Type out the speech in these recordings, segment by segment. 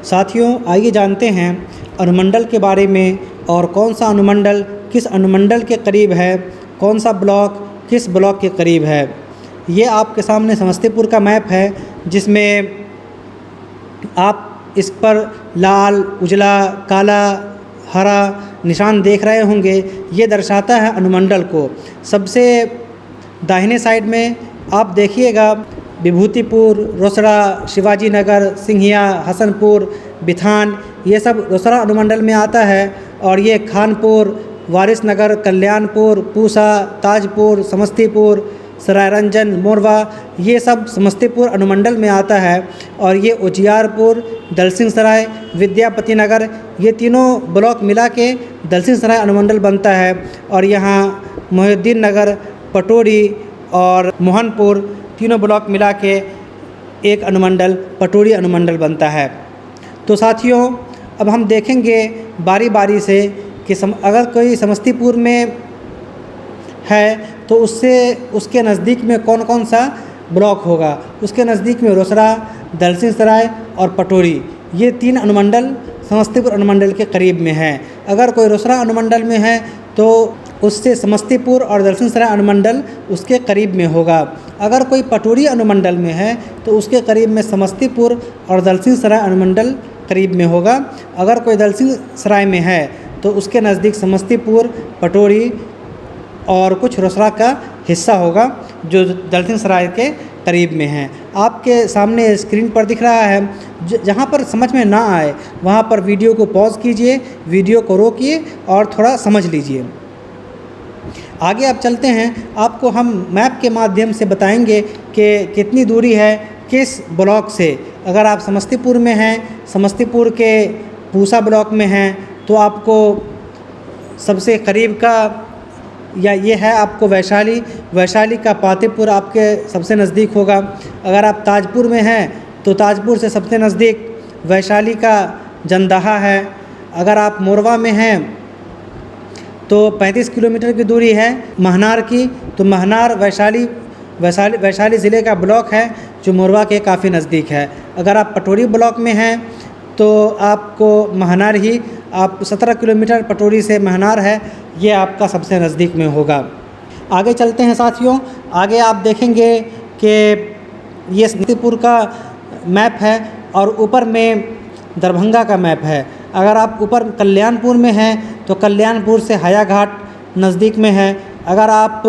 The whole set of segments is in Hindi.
साथियों, आइए जानते हैं अनुमंडल के बारे में और कौन सा अनुमंडल किस अनुमंडल के करीब है, कौन सा ब्लॉक किस ब्लॉक के करीब है। ये आपके सामने समस्तीपुर का मैप है, जिसमें आप इस पर लाल, उजला, काला, हरा निशान देख रहे होंगे। ये दर्शाता है अनुमंडल को। सबसे दाहिने साइड में आप देखिएगा विभूतिपुर, रोसड़ा, शिवाजी नगर, सिंघिया, हसनपुर, बिथान, ये सब रोसड़ा अनुमंडल में आता है। और ये खानपुर, वारिस नगर, कल्याणपुर, पूसा, ताजपुर, समस्तीपुर, सरायरंजन, मोरवा, ये सब समस्तीपुर अनुमंडल में आता है। और ये उजियारपुर, दलसिंह सराय, विद्यापति नगर, ये तीनों ब्लॉक मिला के दलसिंह सराय अनुमंडल बनता है। और यहाँ मोहिउद्दीन नगर, पटोरी और मोहनपुर, तीनों ब्लॉक मिला के एक अनुमंडल पटोरी अनुमंडल बनता है। तो साथियों, अब हम देखेंगे बारी बारी से कि अगर कोई समस्तीपुर में है तो उसके नज़दीक में कौन कौन सा ब्लॉक होगा। उसके नज़दीक में रोसड़ा, दलसिंह सराय और पटोरी, ये तीन अनुमंडल समस्तीपुर अनुमंडल के करीब में है। अगर कोई रोसड़ा अनुमंडल में है तो उससे समस्तीपुर और दलसिंह सराय अनुमंडल उसके करीब में होगा। अगर कोई पटोरी अनुमंडल में है तो उसके करीब में समस्तीपुर और दलसिंह सराय अनुमंडल करीब में होगा। अगर कोई दलसिंह सराय में है तो उसके नज़दीक समस्तीपुर, पटोरी और कुछ रोसड़ा का हिस्सा होगा जो दलसिंह सराय के करीब में है। आपके सामने स्क्रीन पर दिख रहा है। जहाँ पर समझ में ना आए वहाँ पर वीडियो को पॉज कीजिए, वीडियो को रोकिए और थोड़ा समझ लीजिए। आगे आप चलते हैं। आपको हम मैप के माध्यम से बताएंगे कि कितनी दूरी है किस ब्लॉक से। अगर आप समस्तीपुर में हैं, समस्तीपुर के पूसा ब्लॉक में हैं, तो आपको सबसे करीब का या ये है आपको वैशाली का पातेपुर आपके सबसे नज़दीक होगा। अगर आप ताजपुर में हैं तो ताजपुर से सबसे नज़दीक वैशाली का जंदाहा है। अगर आप मोरवा में हैं तो 35 किलोमीटर की दूरी है महनार की। तो महनार वैशाली ज़िले का ब्लॉक है जो मोरवा के काफ़ी नज़दीक है। अगर आप पटोरी ब्लॉक में हैं तो आपको महनार ही, आप 17 किलोमीटर पटोरी से महनार है, ये आपका सबसे नज़दीक में होगा। आगे चलते हैं साथियों। आगे आप देखेंगे कि ये समस्तीपुर का मैप है और ऊपर में दरभंगा का मैप है। अगर आप ऊपर कल्याणपुर में हैं तो कल्याणपुर से हायाघाट नज़दीक में है। अगर आप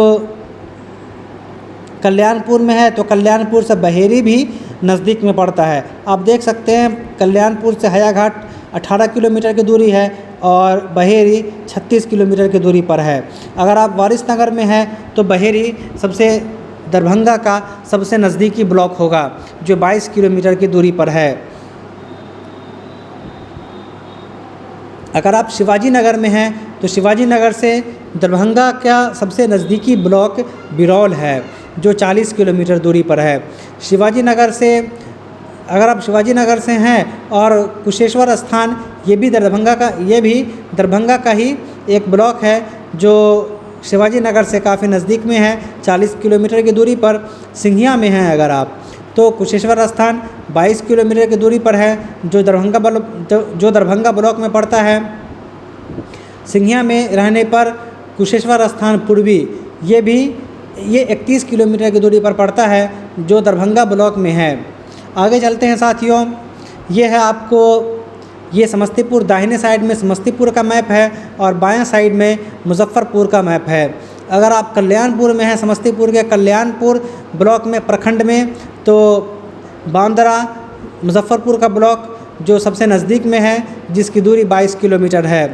कल्याणपुर में है तो कल्याणपुर से बहेरी भी नज़दीक में पड़ता है। आप देख सकते हैं कल्याणपुर से हायाघाट 18 किलोमीटर की दूरी है और बहेरी 36 किलोमीटर की दूरी पर है। अगर आप वारिस नगर में हैं तो बहेरी सबसे दरभंगा का सबसे नज़दीकी ब्लॉक होगा जो 22 किलोमीटर की दूरी पर है। अगर आप शिवाजी नगर में हैं तो शिवाजी नगर से दरभंगा का सबसे नज़दीकी ब्लॉक बिरौल है जो 40 किलोमीटर दूरी पर है। अगर आप शिवाजी नगर से हैं और कुशेश्वर स्थान, ये भी दरभंगा का ही एक ब्लॉक है जो शिवाजी नगर से काफ़ी नज़दीक में है, 40 किलोमीटर की दूरी पर। सिंघिया में हैं अगर आप तो कुशेश्वर स्थान 22 किलोमीटर की दूरी पर है जो दरभंगा ब्लॉक में पड़ता है। सिंघिया में रहने पर कुशेश्वर स्थान पूर्वी ये 31 किलोमीटर की दूरी पर पड़ता है जो दरभंगा ब्लॉक में है। आगे चलते हैं साथियों। ये समस्तीपुर, दाहिने साइड में समस्तीपुर का मैप है और बायां साइड में मुजफ्फरपुर का मैप है। अगर आप कल्याणपुर में हैं, समस्तीपुर के कल्याणपुर ब्लॉक में प्रखंड में, तो बांद्रा मुजफ्फरपुर का ब्लॉक जो सबसे नज़दीक में है जिसकी दूरी 22 किलोमीटर है।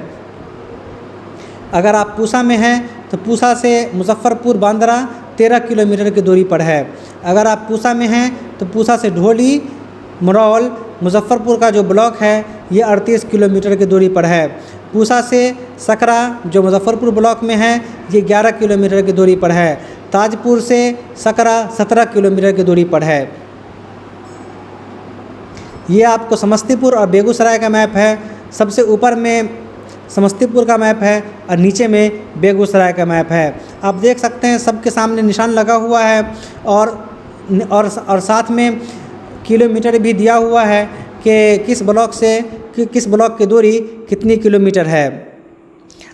अगर आप पूसा में हैं तो पूसा से मुजफ्फरपुर बांद्रा 13 किलोमीटर की दूरी पर है। अगर आप पूसा में हैं तो पूसा से ढोली मुरौल मुजफ्फरपुर का जो ब्लॉक है ये 38 किलोमीटर की दूरी पर है। पूसा से सकरा जो मुजफ्फरपुर ब्लॉक में है ये 11 किलोमीटर की दूरी पर है। ताजपुर से सकरा 17 किलोमीटर की दूरी पर है। ये आपको समस्तीपुर और बेगूसराय का मैप है। सबसे ऊपर में समस्तीपुर का मैप है और नीचे में बेगूसराय का मैप है। आप देख सकते हैं सबके सामने निशान लगा हुआ है और साथ में किलोमीटर भी दिया हुआ है कि किस ब्लॉक की दूरी कितनी किलोमीटर है।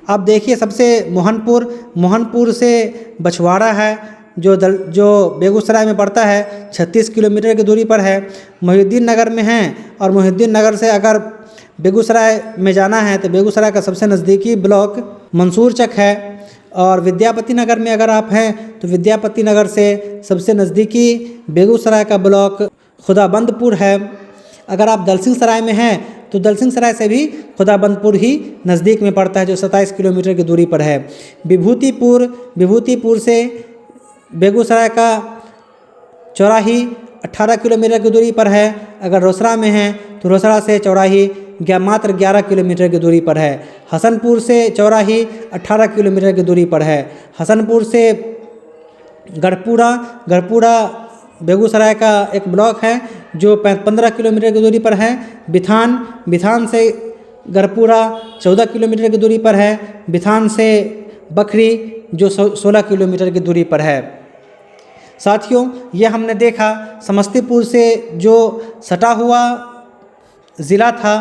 आप देखिए सबसे मोहनपुर से बछवाड़ा है जो बेगूसराय में पड़ता है, 36 किलोमीटर की दूरी पर है। मोहिउद्दीन नगर में है और मोहिउद्दीन नगर से अगर बेगूसराय में जाना है तो बेगूसराय का सबसे नज़दीकी ब्लॉक मंसूर चक है। और विद्यापति नगर में अगर आप हैं तो विद्यापति नगर से सबसे नज़दीकी बेगूसराय का ब्लॉक खुदाबंदपुर है। अगर आप दलसिंह सराय में हैं तो दलसिंह सराय से भी खुदाबंदपुर ही नज़दीक में पड़ता है, जो 27 किलोमीटर की दूरी पर है। विभूतिपुर से बेगूसराय का चौराही 18 किलोमीटर की दूरी पर है। अगर रोसड़ा में हैं तो रोसड़ा से चौराही मात्र 11 किलोमीटर की दूरी पर है। हसनपुर से चौराही 18 किलोमीटर की दूरी पर है। हसनपुर से गढ़पुरा बेगूसराय का एक ब्लॉक है जो 15 किलोमीटर की दूरी पर है। बिथान से गढ़पुरा 14 किलोमीटर की दूरी पर है। बिथान से बखरी जो 16 किलोमीटर की दूरी पर है। साथियों, ये हमने देखा समस्तीपुर से जो सटा हुआ ज़िला था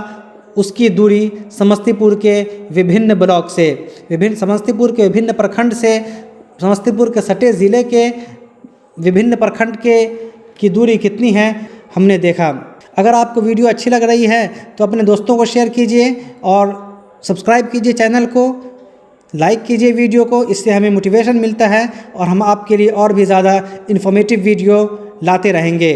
उसकी दूरी समस्तीपुर के विभिन्न ब्लॉक से, समस्तीपुर के विभिन्न प्रखंड से, समस्तीपुर के सटे ज़िले के विभिन्न प्रखंड की दूरी कितनी है हमने देखा। अगर आपको वीडियो अच्छी लग रही है तो अपने दोस्तों को शेयर कीजिए और सब्सक्राइब कीजिए चैनल को, लाइक कीजिए वीडियो को। इससे हमें मोटिवेशन मिलता है और हम आपके लिए और भी ज़्यादा इन्फॉर्मेटिव वीडियो लाते रहेंगे।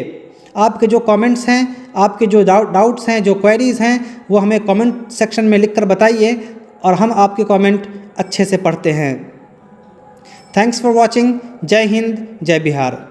आपके जो कमेंट्स हैं, आपके जो डाउट्स हैं, जो क्वेरीज़ हैं, वो हमें कमेंट सेक्शन में लिखकर बताइए और हम आपके कमेंट अच्छे से पढ़ते हैं। Thanks for watching. जय हिंद, जय बिहार।